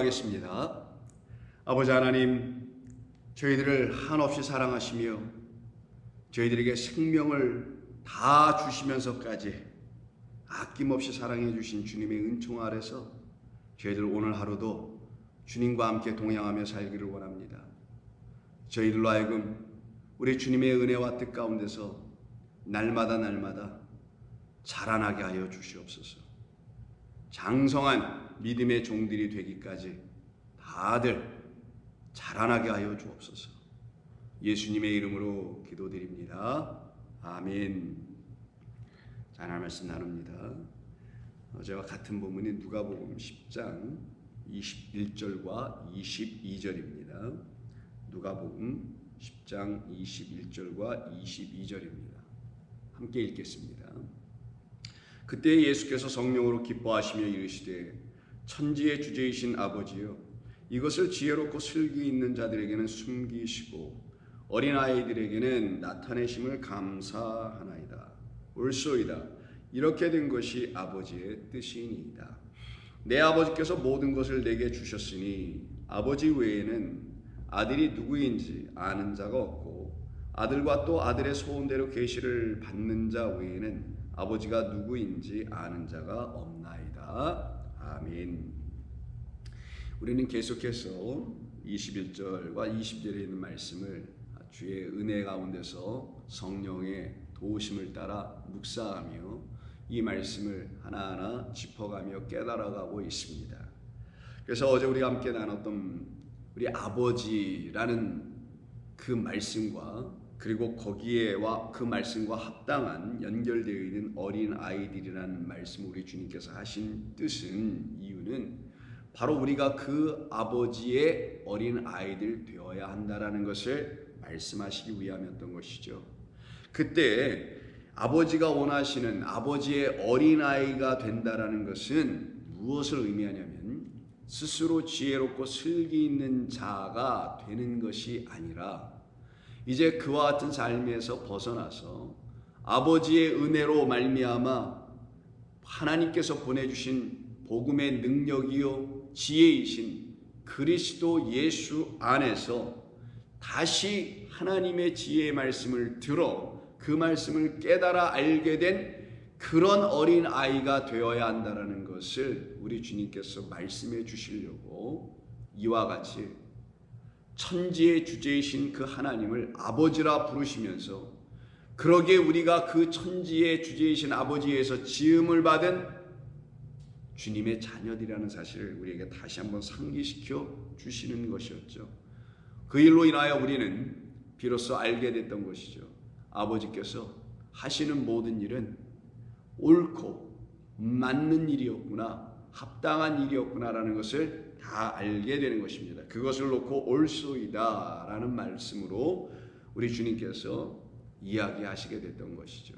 기도하겠습니다. 아버지 하나님, 저희들을 한없이 사랑하시며 저희들에게 생명을 다 주시면서까지 아낌없이 사랑해 주신 주님의 은총 아래서 저희들 오늘 하루도 주님과 함께 동행하며 살기를 원합니다. 저희들로 하여금 우리 주님의 은혜와 뜻 가운데서 날마다 자라나게 하여 주시옵소서. 장성한 믿음의 종들이 되기까지 다들 자라나게 하여 주옵소서. 예수님의 이름으로 기도드립니다. 아멘. 자, 하나님 말씀 나눕니다. 어제와 같은 본문이 누가복음 10장 21절과 22절입니다. 누가복음 10장 21절과 22절입니다. 함께 읽겠습니다. 그때 예수께서 성령으로 기뻐하시며 이르시되 천지의 주제이신 아버지여, 이것을 지혜롭고 슬기 있는 자들에게는 숨기시고 어린아이들에게는 나타내심을 감사하나이다. 옳소이다. 이렇게 된 것이 아버지의 뜻이니이다. 내 아버지께서 모든 것을 내게 주셨으니 아버지 외에는 아들이 누구인지 아는 자가 없고 아들과 또 아들의 소원대로 계시를 받는 자 외에는 아버지가 누구인지 아는 자가 없나이다. 아멘. 우리는 계속해서 21절과 20절에 있는 말씀을 주의 은혜 가운데서 성령의 도우심을 따라 묵상하며 이 말씀을 하나하나 짚어가며 깨달아가고 있습니다. 그래서 어제 우리가 함께 나눴던 우리 아버지라는 그 말씀과 그리고 거기에와 그 말씀과 합당한 연결되어 있는 어린 아이들이라는 말씀, 우리 주님께서 하신 뜻은, 이유는 바로 우리가 그 아버지의 어린 아이들 되어야 한다라는 것을 말씀하시기 위함이었던 것이죠. 그때 아버지가 원하시는 아버지의 어린 아이가 된다라는 것은 무엇을 의미하냐면 스스로 지혜롭고 슬기 있는 자가 되는 것이 아니라 이제 그와 같은 삶에서 벗어나서 아버지의 은혜로 말미암아 하나님께서 보내주신 복음의 능력이요 지혜이신 그리스도 예수 안에서 다시 하나님의 지혜의 말씀을 들어 그 말씀을 깨달아 알게 된 그런 어린 아이가 되어야 한다는 것을 우리 주님께서 말씀해 주시려고 이와 같이 천지의 주제이신 그 하나님을 아버지라 부르시면서, 그러기에 우리가 그 천지의 주제이신 아버지에서 지음을 받은 주님의 자녀들이라는 사실을 우리에게 다시 한번 상기시켜 주시는 것이었죠. 그 일로 인하여 우리는 비로소 알게 됐던 것이죠. 아버지께서 하시는 모든 일은 옳고 맞는 일이었구나, 합당한 일이었구나라는 것을 다 알게 되는 것입니다. 그것을 놓고 옳소이다 라는 말씀으로 우리 주님께서 이야기하시게 됐던 것이죠.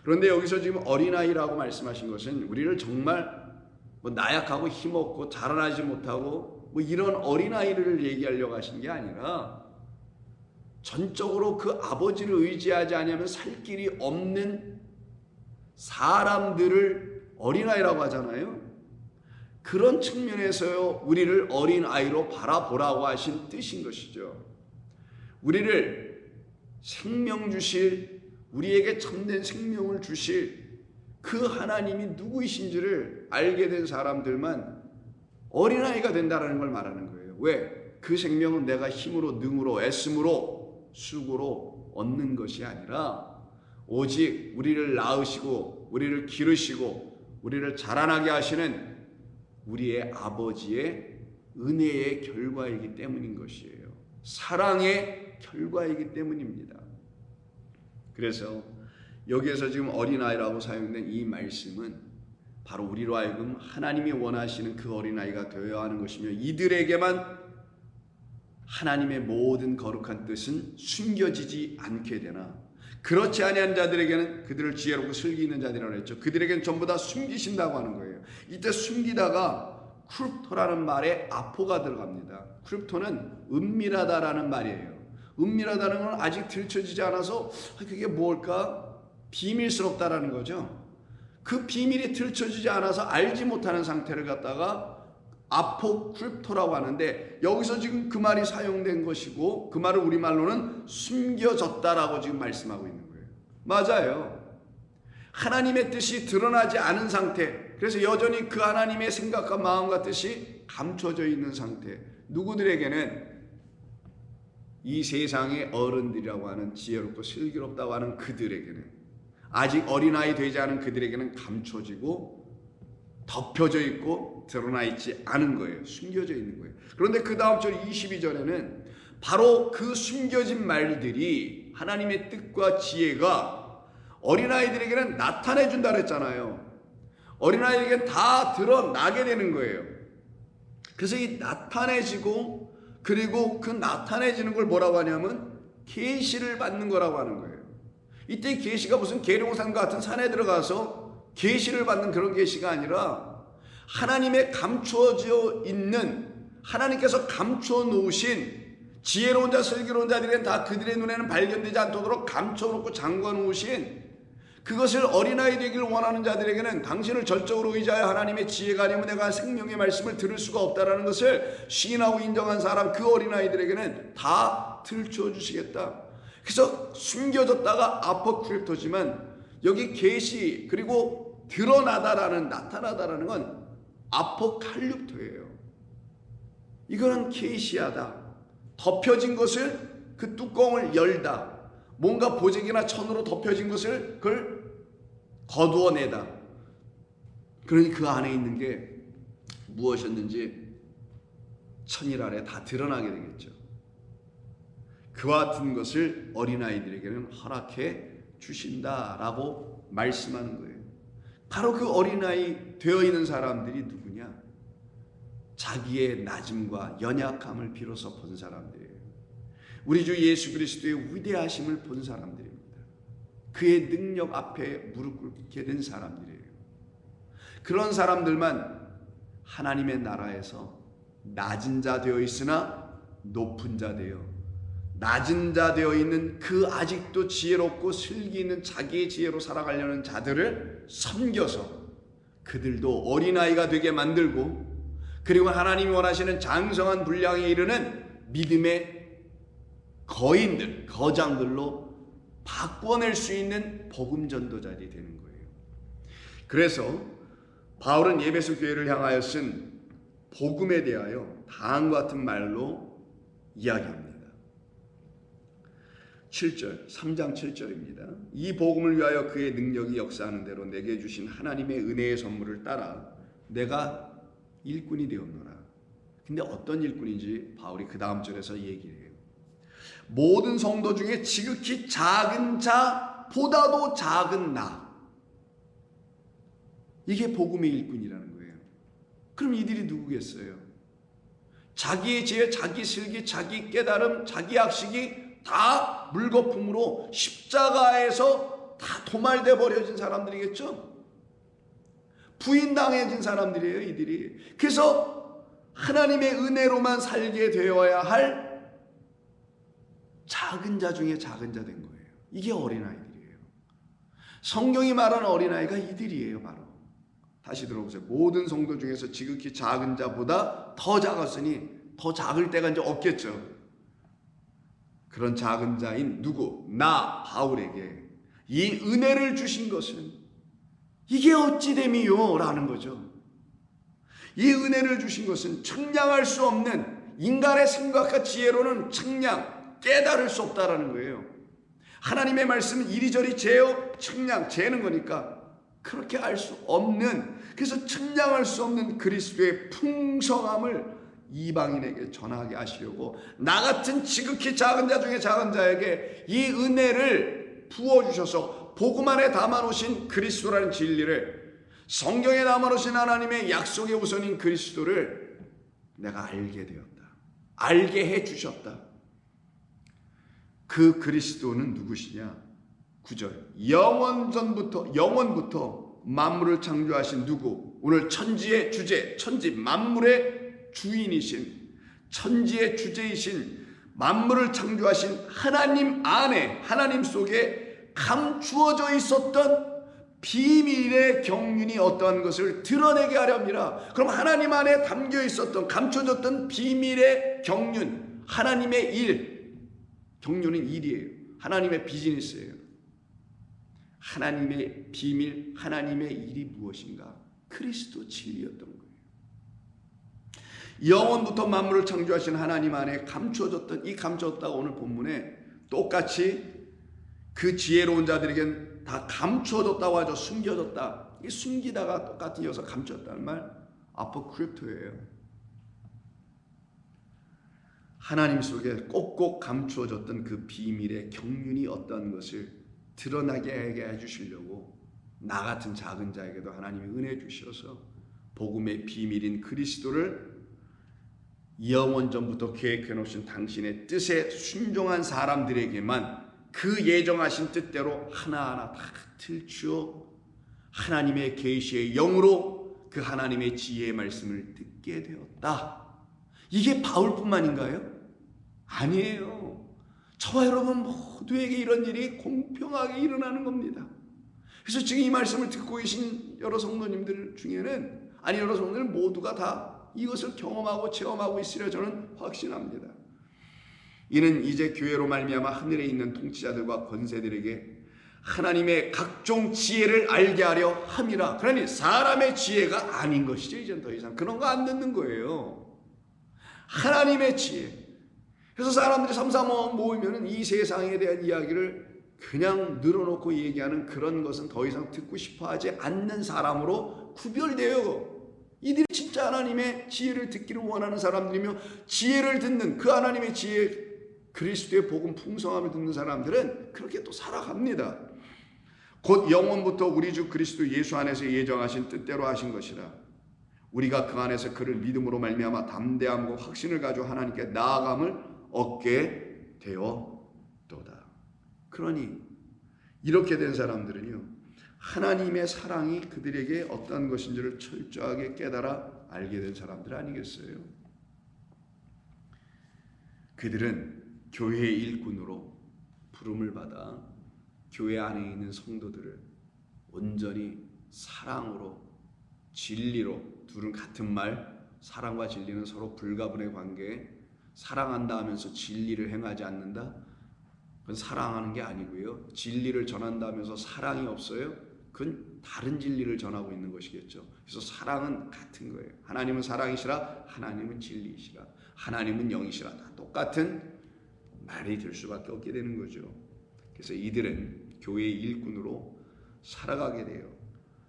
그런데 여기서 지금 어린아이라고 말씀하신 것은 우리를 정말 나약하고 힘없고 자라나지 못하고 이런 어린아이를 얘기하려고 하신 게 아니라 전적으로 그 아버지를 의지하지 않으면 살 길이 없는 사람들을 어린아이라고 하잖아요. 그런 측면에서요, 우리를 어린아이로 바라보라고 하신 뜻인 것이죠. 우리를 생명 주실, 우리에게 참된 생명을 주실 그 하나님이 누구이신지를 알게 된 사람들만 어린아이가 된다는 걸 말하는 거예요. 왜? 그 생명은 내가 힘으로, 능으로, 애씀으로, 수고로 얻는 것이 아니라 오직 우리를 낳으시고 우리를 기르시고 우리를 자라나게 하시는 우리의 아버지의 은혜의 결과이기 때문인 것이에요. 사랑의 결과이기 때문입니다. 그래서 여기에서 지금 어린아이라고 사용된 이 말씀은 바로 우리로 하여금 하나님이 원하시는 그 어린아이가 되어야 하는 것이며, 이들에게만 하나님의 모든 거룩한 뜻은 숨겨지지 않게 되나, 그렇지 아니한 자들에게는, 그들을 지혜롭고 슬기 있는 자들이라고 했죠. 그들에게는 전부 다 숨기신다고 하는 거예요. 이때 숨기다가 크룹토라는 말에 아포가 들어갑니다. 크룹토는 은밀하다라는 말이에요. 은밀하다는 건 아직 들춰지지 않아서 그게 뭘까? 비밀스럽다라는 거죠. 그 비밀이 들춰지지 않아서 알지 못하는 상태를 갖다가 아포크립토라고 하는데 여기서 지금 그 말이 사용된 것이고 그 말을 우리말로는 숨겨졌다라고 지금 말씀하고 있는 거예요. 맞아요. 하나님의 뜻이 드러나지 않은 상태, 그래서 여전히 그 하나님의 생각과 마음과 뜻이 감춰져 있는 상태, 누구들에게는 이 세상의 어른들이라고 하는 지혜롭고 슬기롭다고 하는 그들에게는, 아직 어린아이 되지 않은 그들에게는 감춰지고 덮여져 있고 드러나 있지 않은 거예요. 숨겨져 있는 거예요. 그런데 그 다음 절 22절에는 바로 그 숨겨진 말들이 하나님의 뜻과 지혜가 어린아이들에게는 나타내 준다 그랬잖아요. 어린아이에게는 다 드러나게 되는 거예요. 그래서 이 나타내지고, 그리고 그 나타내지는 걸 뭐라고 하냐면 계시를 받는 거라고 하는 거예요. 이때 계시가 무슨 계룡산 같은 산에 들어가서 계시를 받는 그런 계시가 아니라 하나님의 감추어져 있는, 하나님께서 감춰 놓으신, 지혜로운 자 슬기로운 자들은 다 그들의 눈에는 발견되지 않도록 감춰놓고 잠궈 놓으신, 그것을 어린아이 되기를 원하는 자들에게는 당신을 절적으로 의지하여 하나님의 지혜가 아니면 내가 생명의 말씀을 들을 수가 없다라는 것을 시인하고 인정한 사람, 그 어린아이들에게는 다 들춰주시겠다. 그래서 숨겨졌다가 아포크립토지만 여기 계시, 그리고 드러나다라는, 나타나다라는 건 아포칼립토예요. 이거는 계시하다. 덮여진 것을, 그 뚜껑을 열다. 뭔가 보재기나 천으로 덮여진 것을 그걸 거두어내다. 그러니 그 안에 있는 게 무엇이었는지 천일 아래 다 드러나게 되겠죠. 그와 같은 것을 어린아이들에게는 허락해 주신다라고 말씀하는 거예요. 바로 그 어린아이 되어 있는 사람들이 누구냐? 자기의 낮음과 연약함을 비로소 본 사람들이에요. 우리 주 예수 그리스도의 위대하심을 본 사람들입니다. 그의 능력 앞에 무릎 꿇게 된 사람들이에요. 그런 사람들만 하나님의 나라에서 낮은 자 되어 있으나 높은 자 되어, 낮은 자 되어 있는 그 아직도 지혜롭고 슬기 있는 자기의 지혜로 살아가려는 자들을 섬겨서 그들도 어린아이가 되게 만들고, 그리고 하나님이 원하시는 장성한 분량에 이르는 믿음의 거인들, 거장들로 바꿔낼 수 있는 복음 전도자들이 되는 거예요. 그래서 바울은 에베소 교회를 향하여 쓴 복음에 대하여 다음과 같은 말로 이야기합니다. 7절, 3장 7절입니다. 이 복음을 위하여 그의 능력이 역사하는 대로 내게 주신 하나님의 은혜의 선물을 따라 내가 일꾼이 되었노라. 근데 어떤 일꾼인지 바울이 그 다음 절에서 얘기해요. 모든 성도 중에 지극히 작은 자보다도 작은 나. 이게 복음의 일꾼이라는 거예요. 그럼 이들이 누구겠어요? 자기의 지혜, 자기 슬기, 자기 깨달음, 자기 학식이 다 물거품으로 십자가에서 다 도말돼 버려진 사람들이겠죠? 부인당해진 사람들이에요, 이들이. 그래서 하나님의 은혜로만 살게 되어야 할 작은 자 중에 작은 자 된 거예요. 이게 어린아이들이에요. 성경이 말하는 어린아이가 이들이에요. 바로 다시 들어보세요. 모든 성도 중에서 지극히 작은 자보다 더 작았으니 더 작을 때가 이제 없겠죠. 그런 작은 자인 누구? 나 바울에게 이 은혜를 주신 것은 이게 어찌 됨이요? 라는 거죠. 이 은혜를 주신 것은 측량할 수 없는, 인간의 생각과 지혜로는 깨달을 수 없다라는 거예요. 하나님의 말씀은 이리저리 재어, 측량, 재는 거니까 그렇게 알 수 없는, 그래서 측량할 수 없는 그리스도의 풍성함을 이방인에게 전하게 하시려고 나 같은 지극히 작은 자 중에 작은 자에게 이 은혜를 부어주셔서 복음 안에 담아놓으신 그리스도라는 진리를, 성경에 담아놓으신 하나님의 약속의 우선인 그리스도를 내가 알게 되었다. 알게 해주셨다. 그 그리스도는 누구시냐? 9절. 영원부터 만물을 창조하신 누구? 오늘 천지의 주제, 천지 만물의 주인이신, 천지의 주제이신, 만물을 창조하신 하나님 안에, 하나님 속에 감추어져 있었던 비밀의 경륜이 어떠한 것을 드러내게 하려 합니다. 그럼 하나님 안에 담겨 있었던, 감춰졌던 비밀의 경륜, 하나님의 일, 경륜은 일이에요. 하나님의 비즈니스예요. 하나님의 비밀, 하나님의 일이 무엇인가? 그리스도 진리였던 거예요. 영원부터 만물을 창조하신 하나님 안에 감춰졌던, 이 감춰졌다가 오늘 본문에 똑같이 그 지혜로운 자들에겐 다 감춰졌다고 하죠. 숨겨졌다. 이 숨기다가 똑같이 이어서 감췄다는 말, 아포크립토예요. 하나님 속에 꼭꼭 감추어졌던 그 비밀의 경륜이 어떤 것을 드러나게 해주시려고 나 같은 작은 자에게도 하나님이 은혜 주셔서 복음의 비밀인 그리스도를 영원 전부터 계획해 놓으신 당신의 뜻에 순종한 사람들에게만 그 예정하신 뜻대로 하나하나 다 들추어 하나님의 계시의 영으로 그 하나님의 지혜의 말씀을 듣게 되었다. 이게 바울뿐만인가요? 아니에요. 저와 여러분 모두에게 이런 일이 공평하게 일어나는 겁니다. 그래서 지금 이 말씀을 듣고 계신 여러 성도님들 중에는, 아니 여러 성도들 모두가 다 이것을 경험하고 체험하고 있으리라 저는 확신합니다. 이는 이제 교회로 말미암아 하늘에 있는 통치자들과 권세들에게 하나님의 각종 지혜를 알게 하려 함이라. 그러니 사람의 지혜가 아닌 것이죠. 이제는 더 이상 그런 거 안 듣는 거예요. 하나님의 지혜. 그래서 사람들이 삼삼오오 모이면 이 세상에 대한 이야기를 그냥 늘어놓고 얘기하는 그런 것은 더 이상 듣고 싶어 하지 않는 사람으로 구별되어, 이들이 진짜 하나님의 지혜를 듣기를 원하는 사람들이며 지혜를 듣는 그 하나님의 지혜, 그리스도의 복음 풍성함을 듣는 사람들은 그렇게 또 살아갑니다. 곧 영원부터 우리 주 그리스도 예수 안에서 예정하신 뜻대로 하신 것이라. 우리가 그 안에서 그를 믿음으로 말미암아 담대함과 확신을 가지고 하나님께 나아감을 얻게 되었도다. 그러니 이렇게 된 사람들은요, 하나님의 사랑이 그들에게 어떤 것인지를 철저하게 깨달아 알게 된 사람들 아니겠어요? 그들은 교회의 일꾼으로 부름을 받아 교회 안에 있는 성도들을 온전히 사랑으로, 진리로, 둘은 같은 말, 사랑과 진리는 서로 불가분의 관계에 사랑한다 하면서 진리를 행하지 않는다? 그건 사랑하는 게 아니고요. 진리를 전한다 하면서 사랑이 없어요? 그건 다른 진리를 전하고 있는 것이겠죠. 그래서 사랑은 같은 거예요. 하나님은 사랑이시라, 하나님은 진리이시라, 하나님은 영이시라, 다 똑같은 말이 될 수밖에 없게 되는 거죠. 그래서 이들은 교회의 일꾼으로 살아가게 돼요.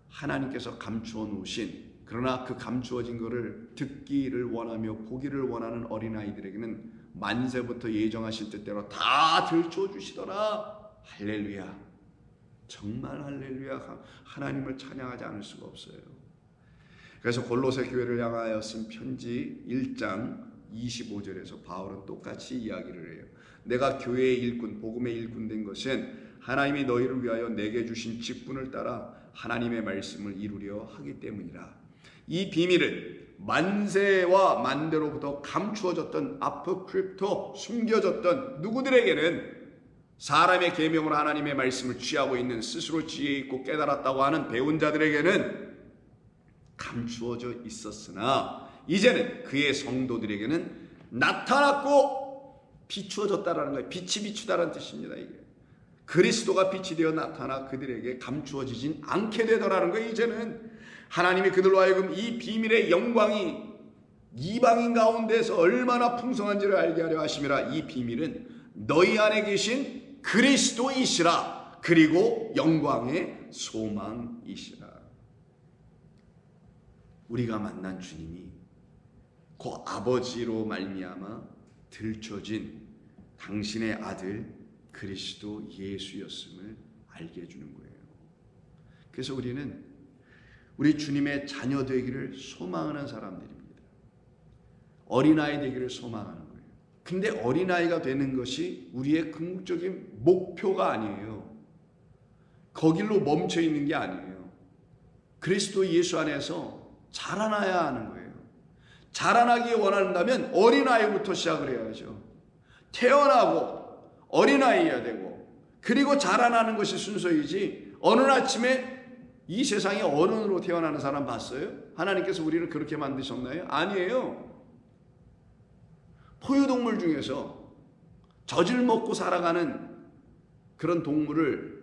하나님께서 감추어 놓으신, 그러나 그 감추어진 것을 듣기를 원하며 보기를 원하는 어린아이들에게는 만세부터 예정하신 뜻대로 다 들춰 주시더라. 할렐루야. 정말 할렐루야. 하나님을 찬양하지 않을 수가 없어요. 그래서 골로새 교회를 향하여 쓴 편지 1장 25절에서 바울은 똑같이 이야기를 해요. 내가 교회의 일꾼, 복음의 일꾼 된 것은 하나님이 너희를 위하여 내게 주신 직분을 따라 하나님의 말씀을 이루려 하기 때문이라. 이 비밀은 만세와 만대로부터 감추어졌던 아포크립토, 숨겨졌던 누구들에게는, 사람의 계명으로 하나님의 말씀을 취하고 있는, 스스로 지혜 있고 깨달았다고 하는 배운 자들에게는 감추어져 있었으나 이제는 그의 성도들에게는 나타났고 비추어졌다라는 거예요. 빛이 비추다라는 뜻입니다. 이게 그리스도가 빛이 되어 나타나 그들에게 감추어지진 않게 되더라는 거예요. 이제는 하나님이 그들로 하여금 이 비밀의 영광이 이방인 가운데서 얼마나 풍성한지를 알게 하려 하심이라. 이 비밀은 너희 안에 계신 그리스도이시라. 그리고 영광의 소망이시라. 우리가 만난 주님이 그 아버지로 말미암아 들춰진 당신의 아들 그리스도 예수였음을 알게 해주는 거예요. 그래서 우리는 우리 주님의 자녀 되기를 소망하는 사람들입니다. 어린아이 되기를 소망하는 거예요. 근데 어린아이가 되는 것이 우리의 궁극적인 목표가 아니에요. 거길로 멈춰 있는 게 아니에요. 그리스도 예수 안에서 자라나야 하는 거예요. 자라나기 원한다면 어린아이부터 시작을 해야죠. 태어나고 어린아이여야 되고, 그리고 자라나는 것이 순서이지 어느 아침에 이 세상에 어른으로 태어나는 사람 봤어요? 하나님께서 우리를 그렇게 만드셨나요? 아니에요. 포유동물 중에서 젖을 먹고 살아가는 그런 동물을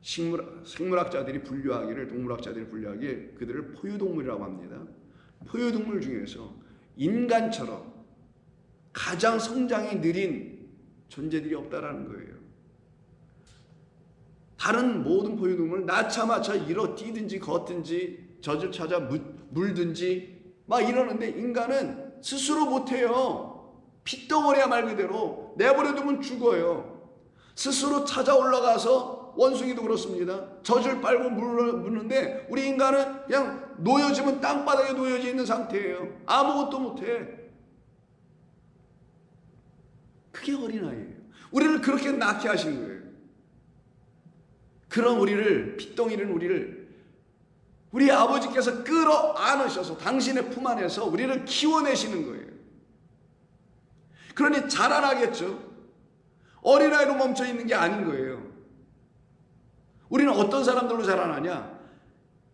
생물학자들이 분류하기를, 동물학자들이 분류하기에 그들을 포유동물이라고 합니다. 포유동물 중에서 인간처럼 가장 성장이 느린 존재들이 없다라는 거예요. 다른 모든 포유동물은 나차마차 일어 뛰든지 걷든지 젖을 찾아 물든지 막 이러는데 인간은 스스로 못해요. 핏덩어리야 말 그대로. 내버려두면 죽어요. 스스로 찾아 올라가서, 원숭이도 그렇습니다. 젖을 빨고 묻는데 우리 인간은 그냥 놓여지면 땅바닥에 놓여져 있는 상태예요. 아무것도 못해. 그게 어린아이예요. 우리를 그렇게 낳게 하신 거예요. 그런 우리를, 핏덩이는 우리를 우리 아버지께서 끌어안으셔서 당신의 품 안에서 우리를 키워내시는 거예요. 그러니 자라나겠죠. 어린아이로 멈춰 있는 게 아닌 거예요. 우리는 어떤 사람들로 자라나냐?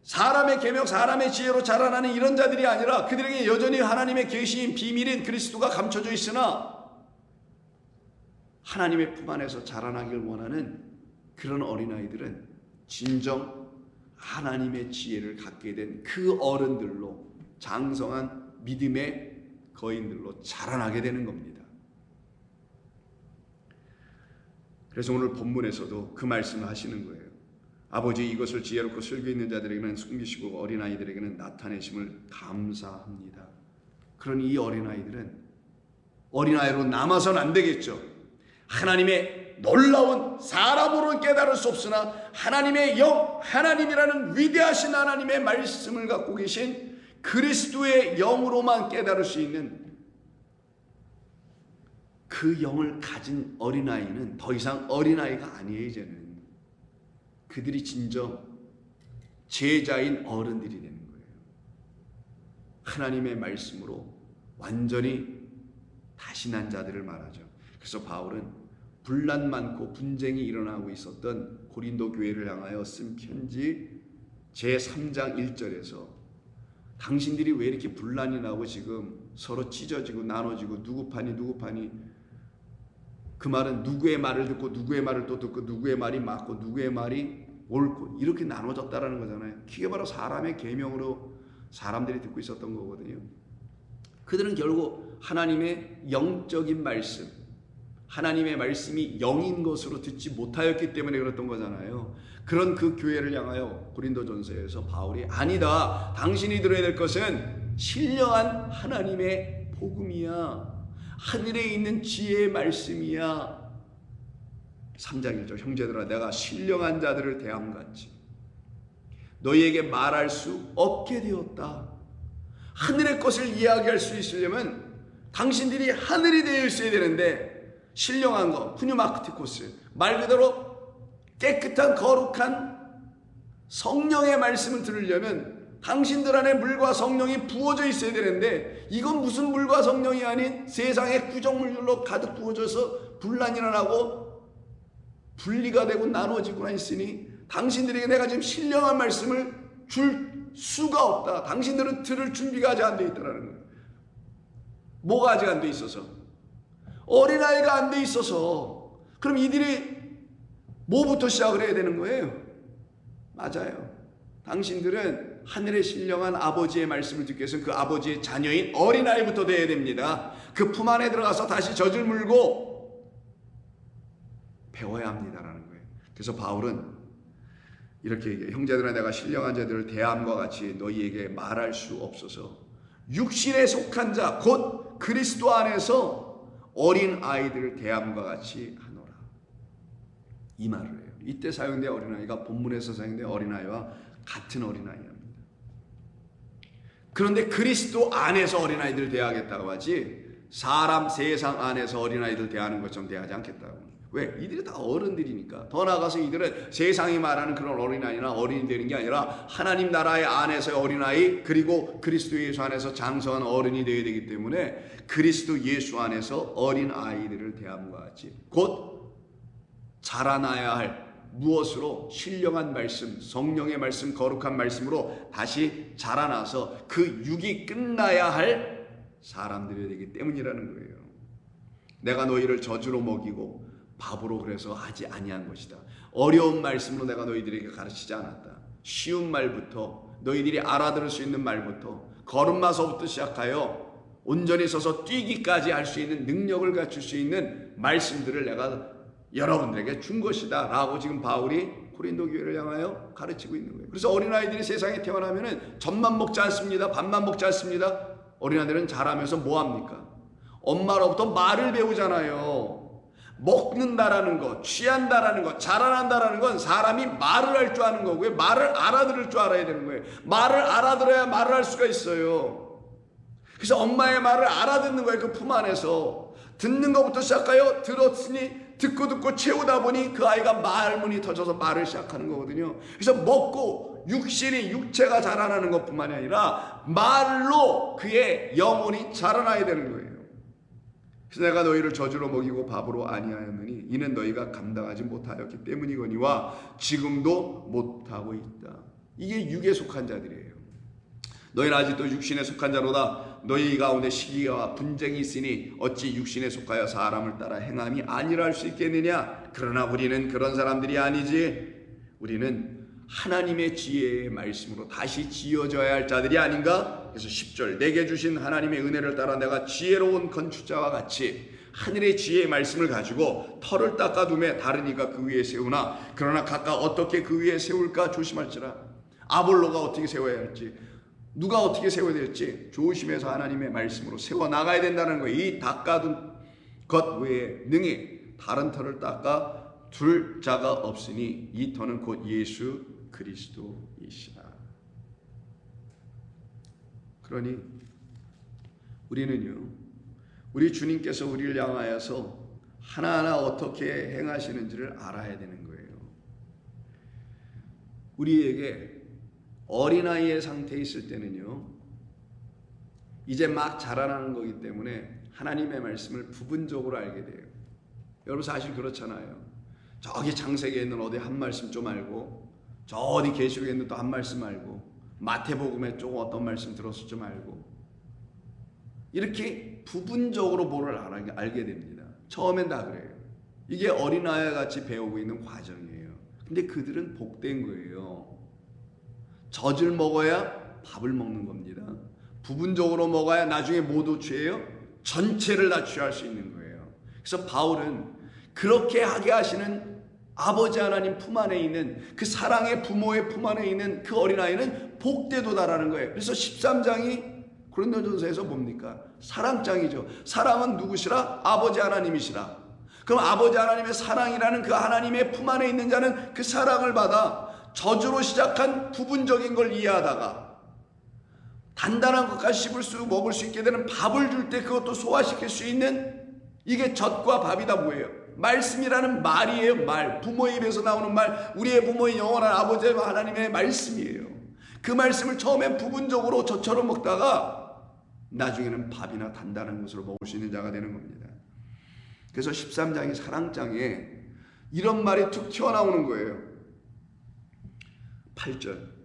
사람의 계명, 사람의 지혜로 자라나는 이런 자들이 아니라 그들에게 여전히 하나님의 계시인 비밀인 그리스도가 감춰져 있으나 하나님의 품 안에서 자라나길 원하는 그런 어린아이들은 진정 하나님의 지혜를 갖게 된 그 어른들로, 장성한 믿음의 거인들로 자라나게 되는 겁니다. 그래서 오늘 본문에서도 그 말씀을 하시는 거예요. 아버지, 이것을 지혜롭고 슬기 있는 자들에게는 숨기시고 어린아이들에게는 나타내심을 감사합니다. 그러니 이 어린아이들은 어린아이로 남아서는 안 되겠죠. 하나님의 놀라운, 사람으로는 깨달을 수 없으나 하나님의 영, 하나님이라는 위대하신 하나님의 말씀을 갖고 계신 그리스도의 영으로만 깨달을 수 있는 그 영을 가진 어린아이는 더 이상 어린아이가 아니에요. 이제는 그들이 진정 제자인 어른들이 되는 거예요. 하나님의 말씀으로 완전히 다시 난 자들을 말하죠. 그래서 바울은 분란 많고 분쟁이 일어나고 있었던 고린도 교회를 향하여 쓴 편지 제3장 1절에서 당신들이 왜 이렇게 분란이 나고 지금 서로 찢어지고 나눠지고 누구 파니 그 말은 누구의 말을 듣고 누구의 말을 또 듣고 누구의 말이 맞고 누구의 말이 옳고 이렇게 나눠졌다라는 거잖아요. 그게 바로 사람의 계명으로 사람들이 듣고 있었던 거거든요. 그들은 결국 하나님의 영적인 말씀, 하나님의 말씀이 영인 것으로 듣지 못하였기 때문에 그랬던 거잖아요. 그런 그 교회를 향하여 고린도전서에서 바울이 아니다, 당신이 들어야 될 것은 신령한 하나님의 복음이야, 하늘에 있는 지혜의 말씀이야. 3장 1절 형제들아, 내가 신령한 자들을 대함같이 너희에게 말할 수 없게 되었다. 하늘의 것을 이야기할 수 있으려면 당신들이 하늘이 되어 있어야 되는데, 신령한 거, 푸뉴마크티코스, 말 그대로 깨끗한 거룩한 성령의 말씀을 들으려면 당신들 안에 물과 성령이 부어져 있어야 되는데, 이건 무슨 물과 성령이 아닌 세상의 구정물들로 가득 부어져서 분란이 일어나고 분리가 되고 나눠지고 있으니 당신들에게 내가 지금 신령한 말씀을 줄 수가 없다. 당신들은 들을 준비가 아직 안 돼 있다는 거예요. 뭐가 아직 안 돼 있어서? 어린아이가 안 돼 있어서. 그럼 이들이 뭐부터 시작을 해야 되는 거예요? 맞아요. 당신들은 하늘의 신령한 아버지의 말씀을 듣기 위해서는 그 아버지의 자녀인 어린아이부터 돼야 됩니다. 그 품 안에 들어가서 다시 젖을 물고 배워야 합니다라는 거예요. 그래서 바울은 이렇게 얘기해요. 형제들아, 내가 신령한 자들을 대함과 같이 너희에게 말할 수 없어서 육신에 속한 자, 곧 그리스도 안에서 어린 아이들을 대함과 같이 하노라. 이 말을 해요. 이때 사용된 어린아이가 본문에서 사용된 어린아이와 같은 어린아이입니다. 그런데 그리스도 안에서 어린아이들을 대하겠다고 하지, 사람 세상 안에서 어린아이들 대하는 것처럼 대하지 않겠다고. 왜? 이들이 다 어른들이니까. 더 나아가서 이들은 세상이 말하는 그런 어린아이나 어린이 되는 게 아니라 하나님 나라의 안에서의 어린아이, 그리고 그리스도 예수 안에서 장성한 어른이 되어야 되기 때문에 그리스도 예수 안에서 어린 아이들을 대함과 같이, 곧 자라나야 할 무엇으로? 신령한 말씀, 성령의 말씀, 거룩한 말씀으로 다시 자라나서 그 육이 끝나야 할 사람들이 되기 때문이라는 거예요. 내가 너희를 저주로 먹이고 밥으로 그래서 하지 아니한 것이다. 어려운 말씀으로 내가 너희들에게 가르치지 않았다. 쉬운 말부터, 너희들이 알아들을 수 있는 말부터, 걸음마서부터 시작하여 온전히 서서 뛰기까지 할 수 있는 능력을 갖출 수 있는 말씀들을 내가 여러분들에게 준 것이다 라고 지금 바울이 고린도 교회를 향하여 가르치고 있는 거예요. 그래서 어린아이들이 세상에 태어나면은 젖만 먹지 않습니다. 밥만 먹지 않습니다. 어린아이들은 자라면서 뭐합니까? 엄마로부터 말을 배우잖아요. 먹는다라는 것, 취한다라는 것, 자라난다라는 건 사람이 말을 할 줄 아는 거고요. 말을 알아들을 줄 알아야 되는 거예요. 말을 알아들어야 말을 할 수가 있어요. 그래서 엄마의 말을 알아듣는 거예요. 그 품 안에서 듣는 것부터 시작하여 들었으니 듣고 채우다 보니 그 아이가 말문이 터져서 말을 시작하는 거거든요. 그래서 먹고 육신이 육체가 자라나는 것뿐만이 아니라 말로 그의 영혼이 자라나야 되는 거예요. 그래서 내가 너희를 저주로 먹이고 밥으로 아니하였느니 이는 너희가 감당하지 못하였기 때문이거니와 지금도 못하고 있다. 이게 육에 속한 자들이에요. 너희는 아직도 육신에 속한 자로다. 너희 가운데 시기와 분쟁이 있으니 어찌 육신에 속하여 사람을 따라 행함이 아니라 할 수 있겠느냐. 그러나 우리는 그런 사람들이 아니지. 우리는 하나님의 지혜의 말씀으로 다시 지어져야 할 자들이 아닌가. 그래서 10절 내게 주신 하나님의 은혜를 따라 내가 지혜로운 건축자와 같이 하늘의 지혜의 말씀을 가지고 터를 닦아둠에 다른 이가 그 위에 세우나 그러나 각각 어떻게 그 위에 세울까 조심할지라. 아볼로가 어떻게 세워야 할지, 누가 어떻게 세워야 될지 조심해서 하나님의 말씀으로 세워나가야 된다는 거예요. 이 닦아둔 것 외에 능히 다른 터를 닦아 둘 자가 없으니 이 터는 곧 예수 그리스도이시라. 그러니 우리는요, 우리 주님께서 우리를 향하여서 하나하나 어떻게 행하시는지를 알아야 되는 거예요. 우리에게 어린아이의 상태에 있을 때는요, 이제 막 자라나는 거기 때문에 하나님의 말씀을 부분적으로 알게 돼요. 여러분 사실 그렇잖아요. 저기 창세기에 있는 어디 한 말씀 좀 알고, 저 어디 계시록에 있는 또 한 말씀 알고, 마태복음에 조금 어떤 말씀 들었을 좀 알고, 이렇게 부분적으로 뭐를 알게 됩니다. 처음엔 다 그래요. 이게 어린아이 같이 배우고 있는 과정이에요. 근데 그들은 복된 거예요. 젖을 먹어야 밥을 먹는 겁니다. 부분적으로 먹어야 나중에 모두 취해요. 전체를 다 취할 수 있는 거예요. 그래서 바울은 그렇게 하게 하시는 아버지 하나님 품 안에 있는 그 사랑의 부모의 품 안에 있는 그 어린아이는 복되도다라는 거예요. 그래서 13장이 고린도전서에서 뭡니까? 사랑장이죠. 사랑은 누구시라? 아버지 하나님이시라. 그럼 아버지 하나님의 사랑이라는 그 하나님의 품 안에 있는 자는 그 사랑을 받아 저주로 시작한 부분적인 걸 이해하다가 단단한 것까지 먹을 수 있게 되는 밥을 줄 때 그것도 소화시킬 수 있는, 이게 젖과 밥이다 뭐예요? 말씀이라는 말이에요. 말, 부모의 입에서 나오는 말, 우리의 부모의 영원한 아버지 하나님의 말씀이에요. 그 말씀을 처음엔 부분적으로 젖처럼 먹다가 나중에는 밥이나 단단한 것으로 먹을 수 있는 자가 되는 겁니다. 그래서 13장의 사랑장에 이런 말이 툭 튀어나오는 거예요. 8절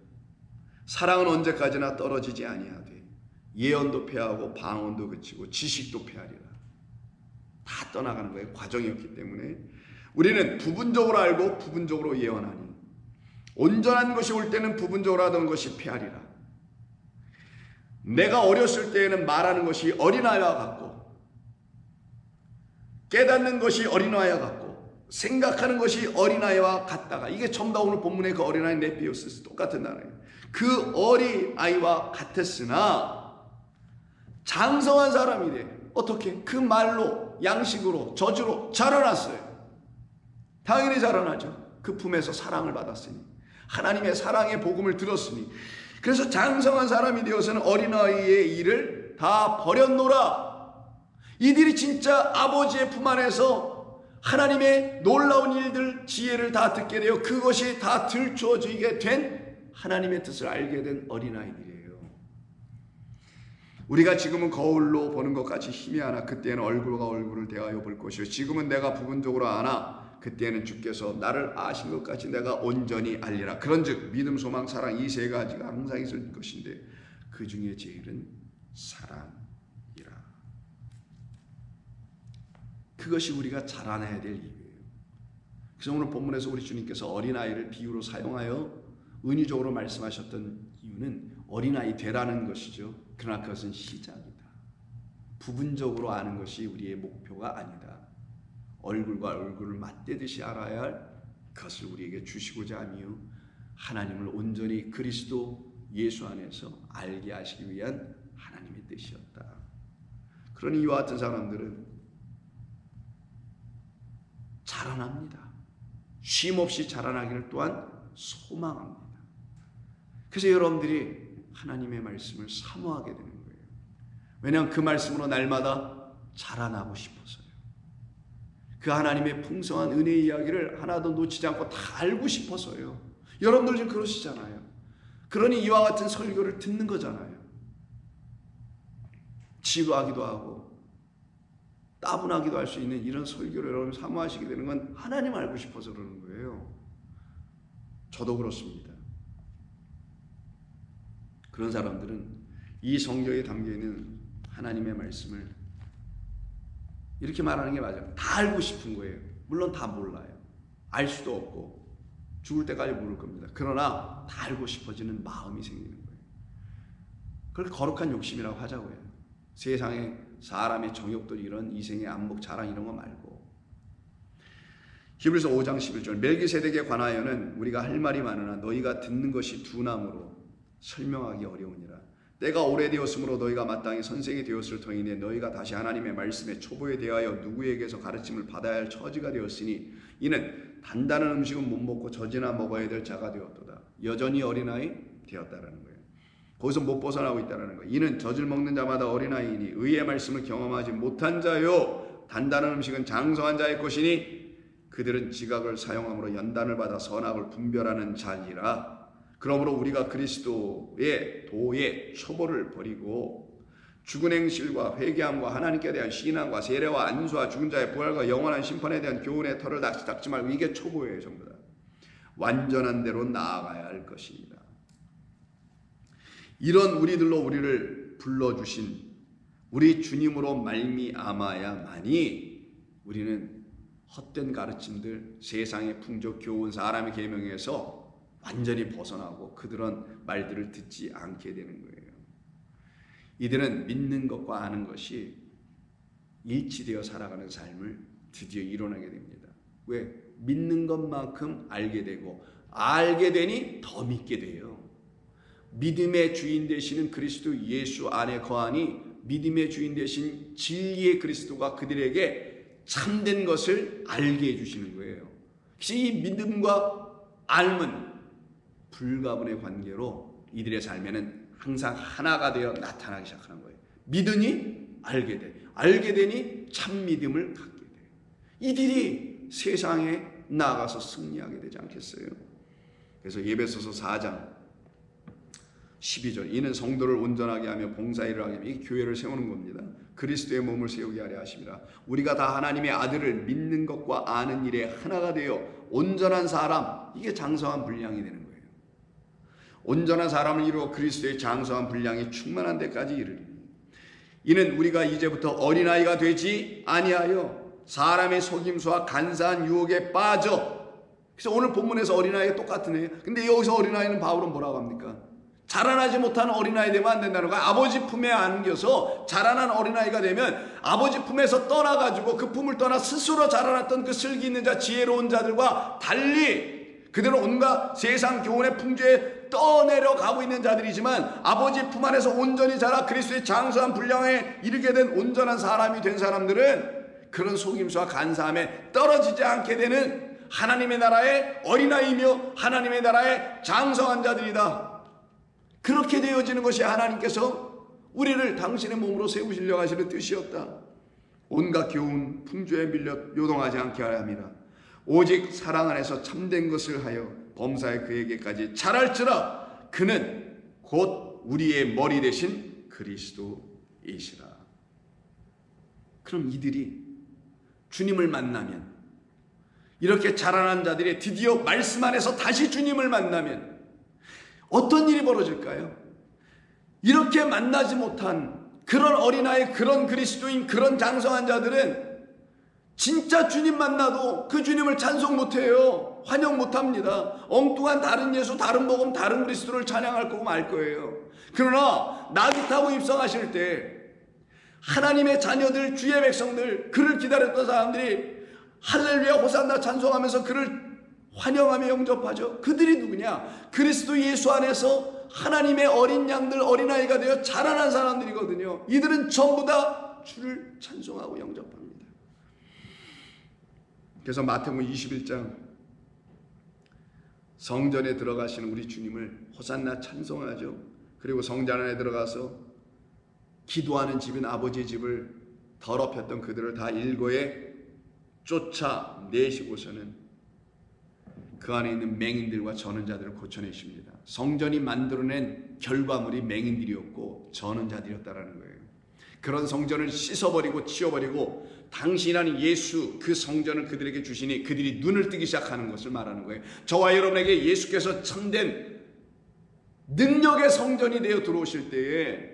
사랑은 언제까지나 떨어지지 아니하되 예언도 패하고 방언도 그치고 지식도 패하리라. 다 떠나가는 거예요. 과정이었기 때문에 우리는 부분적으로 알고 부분적으로 예언하니 온전한 것이 올 때는 부분적으로 하던 것이 패하리라. 내가 어렸을 때에는 말하는 것이 어린아이와 같고 깨닫는 것이 어린아이와 같고 생각하는 것이 어린아이와 같다가, 이게 전부 다 오늘 본문의 그 어린아이 네피오스 똑같은 단어예요. 그 어린아이와 같았으나 장성한 사람이 돼. 어떻게? 그 말로, 양식으로, 저주로 자라났어요. 당연히 자라나죠. 그 품에서 사랑을 받았으니, 하나님의 사랑의 복음을 들었으니. 그래서 장성한 사람이 되어서는 어린아이의 일을 다 버렸노라. 이들이 진짜 아버지의 품 안에서 하나님의 놀라운 일들, 지혜를 다 듣게 되어 그것이 다 들추어지게 된 하나님의 뜻을 알게 된 어린아이들이에요. 우리가 지금은 거울로 보는 것 같이 희미하나 그때는 얼굴과 얼굴을 대하여 볼 것이요 지금은 내가 부분적으로 아나 그때는 주께서 나를 아신 것 같이 내가 온전히 알리라. 그런즉 믿음, 소망, 사랑 이 세 가지가 항상 있을 것인데 그 중에 제일은 사랑이라. 그것이 우리가 자라나야 될 이유예요. 그래서 오늘 본문에서 우리 주님께서 어린아이를 비유로 사용하여 은유적으로 말씀하셨던 이유는 어린아이 되라는 것이죠. 그러나 그것은 시작이다. 부분적으로 아는 것이 우리의 목표가 아니다. 얼굴과 얼굴을 맞대듯이 알아야 할 것을 우리에게 주시고자 하며 하나님을 온전히 그리스도 예수 안에서 알게 하시기 위한 하나님의 뜻이었다. 그러니 이와 같은 사람들은 자라납니다. 쉼없이 자라나기를 또한 소망합니다. 그래서 여러분들이 하나님의 말씀을 사모하게 되는 거예요. 왜냐하면 그 말씀으로 날마다 자라나고 싶어서요. 그 하나님의 풍성한 은혜의 이야기를 하나도 놓치지 않고 다 알고 싶어서요. 여러분들 지금 그러시잖아요. 그러니 이와 같은 설교를 듣는 거잖아요. 지루하기도 하고 따분하기도 할 수 있는 이런 설교를 여러분 사모하시게 되는 건 하나님 알고 싶어서 그러는 거예요. 저도 그렇습니다. 그런 사람들은 이 성경에 담겨있는 하나님의 말씀을 이렇게 말하는 게 맞아요. 다 알고 싶은 거예요. 물론 다 몰라요. 알 수도 없고 죽을 때까지 모를 겁니다. 그러나 다 알고 싶어지는 마음이 생기는 거예요. 그걸 거룩한 욕심이라고 하자고요. 세상에 사람의 정욕들 이런 이생의 안목 자랑 이런 거 말고. 히브리서 5장 11절 멜기세덱에 관하여는 우리가 할 말이 많으나 너희가 듣는 것이 둔함으로 설명하기 어려우니라. 때가 오래되었으므로 너희가 마땅히 선생이 되었을 터이니 너희가 다시 하나님의 말씀의 초보에 대하여 누구에게서 가르침을 받아야 할 처지가 되었으니 이는 단단한 음식은 못 먹고 젖이나 먹어야 될 자가 되었도다. 여전히 어린아이 되었다라는 거예요. 거기서 못 벗어나고 있다는 거예요. 이는 젖을 먹는 자마다 어린아이이니 의의 말씀을 경험하지 못한 자요 단단한 음식은 장성한 자의 것이니 그들은 지각을 사용함으로 연단을 받아 선악을 분별하는 자니라. 그러므로 우리가 그리스도의 도의 초보를 버리고 죽은 행실과 회개함과 하나님께 대한 신앙과 세례와 안수와 죽은 자의 부활과 영원한 심판에 대한 교훈의 털을 닦지 말고 이게 초보예요. 전부 다 완전한 대로 나아가야 할 것입니다. 이런 우리들로 우리를 불러주신 우리 주님으로 말미암아야만이 우리는 헛된 가르침들, 세상의 풍조, 교훈, 사람의 계명에서 완전히 벗어나고 그런 말들을 듣지 않게 되는 거예요. 이들은 믿는 것과 아는 것이 일치되어 살아가는 삶을 드디어 이뤄내게 됩니다. 왜? 믿는 것만큼 알게 되고 알게 되니 더 믿게 돼요. 믿음의 주인 되시는 그리스도 예수 안에 거하니 믿음의 주인 되신 진리의 그리스도가 그들에게 참된 것을 알게 해주시는 거예요. 그래서 이 믿음과 알은 불가분의 관계로 이들의 삶에는 항상 하나가 되어 나타나기 시작하는 거예요. 믿으니 알게 돼. 알게 되니 참 믿음을 갖게 돼. 이들이 세상에 나가서 승리하게 되지 않겠어요? 그래서 에베소서 4장 12절 이는 성도를 온전하게 하며 봉사일을 하게 하며 이 교회를 세우는 겁니다. 그리스도의 몸을 세우게 하려 하심이라. 우리가 다 하나님의 아들을 믿는 것과 아는 일에 하나가 되어 온전한 사람, 이게 장성한 분량이 되는 거예요. 온전한 사람을 이루어 그리스도의 장성한 분량이 충만한 데까지 이르리니 이는 우리가 이제부터 어린아이가 되지 아니하여 사람의 속임수와 간사한 유혹에 빠져. 그래서 오늘 본문에서 어린아이가 똑같은 애예요. 근데 여기서 어린아이는 바울은 뭐라고 합니까? 자라나지 못한 어린아이 되면 안 된다는 거야. 아버지 품에 안겨서 자라난 어린아이가 되면 아버지 품에서 떠나가지고 그 품을 떠나 스스로 자라났던 그 슬기 있는 자, 지혜로운 자들과 달리 그들은 온갖 세상 교훈의 풍조에 떠내려가고 있는 자들이지만 아버지 품 안에서 온전히 자라 그리스도의 장성한 분량에 이르게 된 온전한 사람이 된 사람들은 그런 속임수와 간사함에 떨어지지 않게 되는 하나님의 나라의 어린아이이며 하나님의 나라의 장성한 자들이다. 그렇게 되어지는 것이 하나님께서 우리를 당신의 몸으로 세우시려고 하시는 뜻이었다. 온갖 교훈, 풍조에 밀려 요동하지 않게 하려 함이라. 오직 사랑 안에서 참된 것을 하여 범사에 그에게까지 자랄지라. 그는 곧 우리의 머리 되신 그리스도이시라. 그럼 이들이 주님을 만나면 이렇게 자라난 자들이 드디어 말씀 안에서 다시 주님을 만나면 어떤 일이 벌어질까요? 이렇게 만나지 못한 그런 어린아이, 그런 그리스도인, 그런 장성한 자들은 진짜 주님 만나도 그 주님을 찬송 못해요. 환영 못합니다. 엉뚱한 다른 예수, 다른 복음, 다른 그리스도를 찬양할 거고 말 거예요. 그러나 나귀 타고 입성하실 때 하나님의 자녀들, 주의 백성들, 그를 기다렸던 사람들이 할렐루야 호산나 찬송하면서 그를 환영하며 영접하죠. 그들이 누구냐? 그리스도 예수 안에서 하나님의 어린 양들, 어린아이가 되어 자라난 사람들이거든요. 이들은 전부 다 주를 찬송하고 영접합니다. 그래서 마태복음 21장 성전에 들어가시는 우리 주님을 호산나 찬송하죠. 그리고 성전 안에 들어가서 기도하는 집인 아버지의 집을 더럽혔던 그들을 다 일거에 쫓아내시고서는 그 안에 있는 맹인들과 전원자들을 고쳐내십니다. 성전이 만들어낸 결과물이 맹인들이었고 전원자들이었다라는 거예요. 그런 성전을 씻어버리고 치워버리고 당신이라는 예수, 그 성전을 그들에게 주시니 그들이 눈을 뜨기 시작하는 것을 말하는 거예요. 저와 여러분에게 예수께서 참된 능력의 성전이 되어 들어오실 때에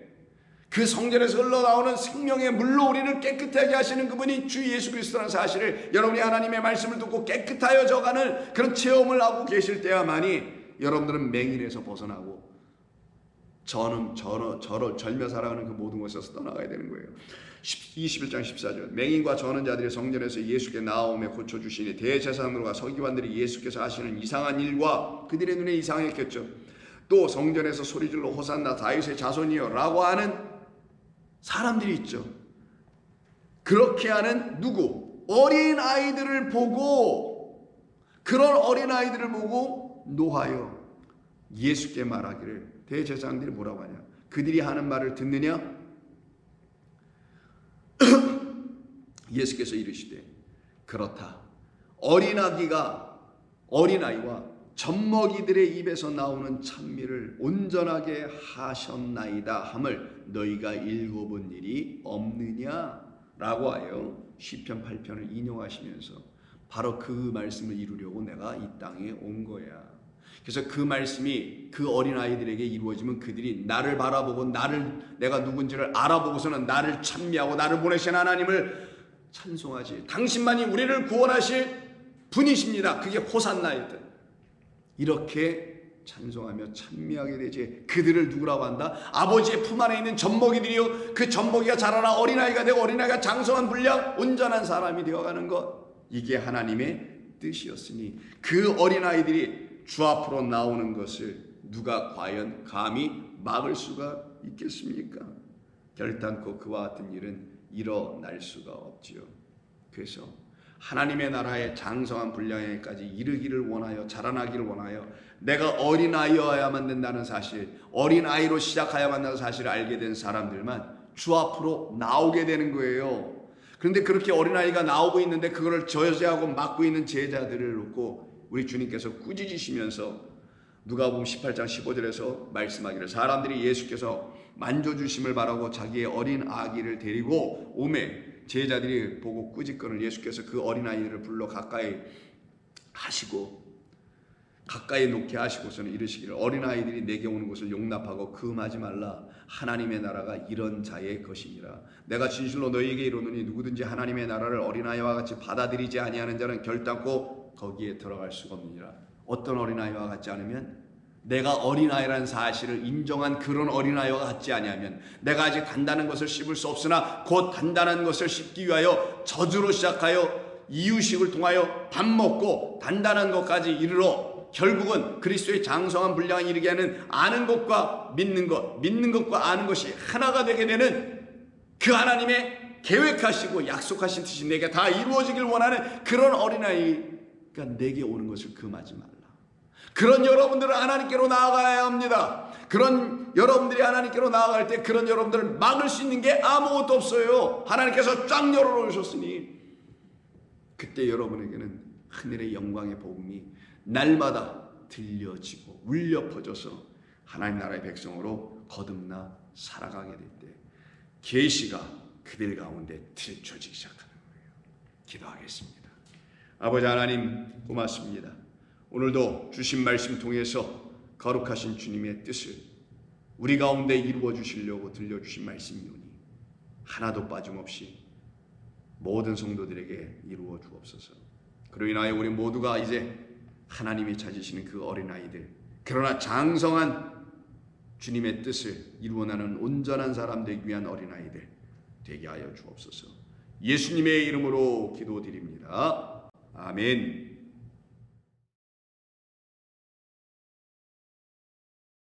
그 성전에서 흘러나오는 생명의 물로 우리를 깨끗하게 하시는 그분이 주 예수 그리스도라는 사실을 여러분이 하나님의 말씀을 듣고 깨끗하여져가는 그런 체험을 하고 계실 때야만이 여러분들은 맹인에서 벗어나고 저를 절며 살아가는 그 모든 것에서 떠나가야 되는 거예요. 21장 14절 맹인과 저는 자들이 성전에서 예수께 나오며 고쳐주시니 대제사장들과 서기관들이 예수께서 하시는 이상한 일과 그들의 눈에 이상했겠죠. 또 성전에서 소리질러 호산나 다윗의 자손이여 라고 하는 사람들이 있죠. 그렇게 하는 누구? 어린아이들을 보고, 그런 어린아이들을 보고 노하여 예수께 말하기를, 대제사장들이 뭐라고 하냐? 그들이 하는 말을 듣느냐? 예수께서 이르시되 그렇다. 어린아이와 젖먹이들의 입에서 나오는 찬미를 온전하게 하셨나이다 함을 너희가 읽어본 일이 없느냐라고 하여 시편 8편을 인용하시면서 바로 그 말씀을 이루려고 내가 이 땅에 온 거야. 그래서 그 말씀이 그 어린아이들에게 이루어지면 그들이 나를 바라보고 내가 누군지를 알아보고서는 나를 찬미하고 나를 보내신 하나님을 찬송하지. 당신만이 우리를 구원하실 분이십니다. 그게 호산나이든. 이렇게 찬송하며 찬미하게 되지. 그들을 누구라고 한다? 아버지의 품 안에 있는 젖먹이들이요. 그 젖먹이가 자라나 어린아이가 되고 어린아이가 장성한 분량 온전한 사람이 되어가는 것. 이게 하나님의 뜻이었으니 그 어린아이들이 주 앞으로 나오는 것을 누가 과연 감히 막을 수가 있겠습니까? 결단코 그와 같은 일은 일어날 수가 없지요. 그래서 하나님의 나라의 장성한 분량에까지 이르기를 원하여 자라나기를 원하여 내가 어린아이여야만 된다는 사실, 어린아이로 시작해야만 한다는 사실을 알게 된 사람들만 주 앞으로 나오게 되는 거예요. 그런데 그렇게 어린아이가 나오고 있는데 그거를 저지하고 막고 있는 제자들을 놓고 우리 주님께서 꾸짖으시면서 누가복음 18장 15절에서 말씀하기를 사람들이 예수께서 만져주심을 바라고 자기의 어린 아기를 데리고 오매 제자들이 보고 꾸짖거늘 예수께서 그 어린아이를 불러 가까이 놓게 하시고서는 이르시기를 어린아이들이 내게 오는 것을 용납하고 금하지 말라. 하나님의 나라가 이런 자의 것이니라. 내가 진실로 너희에게 이르노니 누구든지 하나님의 나라를 어린아이와 같이 받아들이지 아니하는 자는 결단코 거기에 들어갈 수가 없느니라. 어떤 어린아이와 같지 않으면, 내가 어린아이라는 사실을 인정한 그런 어린아이와 같지 아니하면, 내가 아직 단단한 것을 씹을 수 없으나 곧 단단한 것을 씹기 위하여 젖으로 시작하여 이유식을 통하여 밥 먹고 단단한 것까지 이르러 결국은 그리스도의 장성한 분량에 이르게 하는 아는 것과 믿는 것과 아는 것이 하나가 되게 되는 그 하나님의 계획하시고 약속하신 뜻이 내게 다 이루어지길 원하는 그런 어린아이가 내게 오는 것을 금하지 말라. 그런 여러분들은 하나님께로 나아가야 합니다. 그런 여러분들이 하나님께로 나아갈 때 그런 여러분들을 막을 수 있는 게 아무것도 없어요. 하나님께서 쫙 열어놓으셨으니 그때 여러분에게는 하늘의 영광의 복음이 날마다 들려지고 울려 퍼져서 하나님 나라의 백성으로 거듭나 살아가게 될 때 계시가 그들 가운데 들춰지기 시작하는 거예요. 기도하겠습니다. 아버지 하나님 고맙습니다. 오늘도 주신 말씀 통해서 거룩하신 주님의 뜻을 우리 가운데 이루어 주시려고 들려주신 말씀이오니 하나도 빠짐없이 모든 성도들에게 이루어 주옵소서. 그로 인하여 우리 모두가 이제 하나님이 찾으시는 그 어린아이들, 그러나 장성한 주님의 뜻을 이루어나는 온전한 사람 되기 위한 어린아이들 되게 하여 주옵소서. 예수님의 이름으로 기도드립니다. 아멘.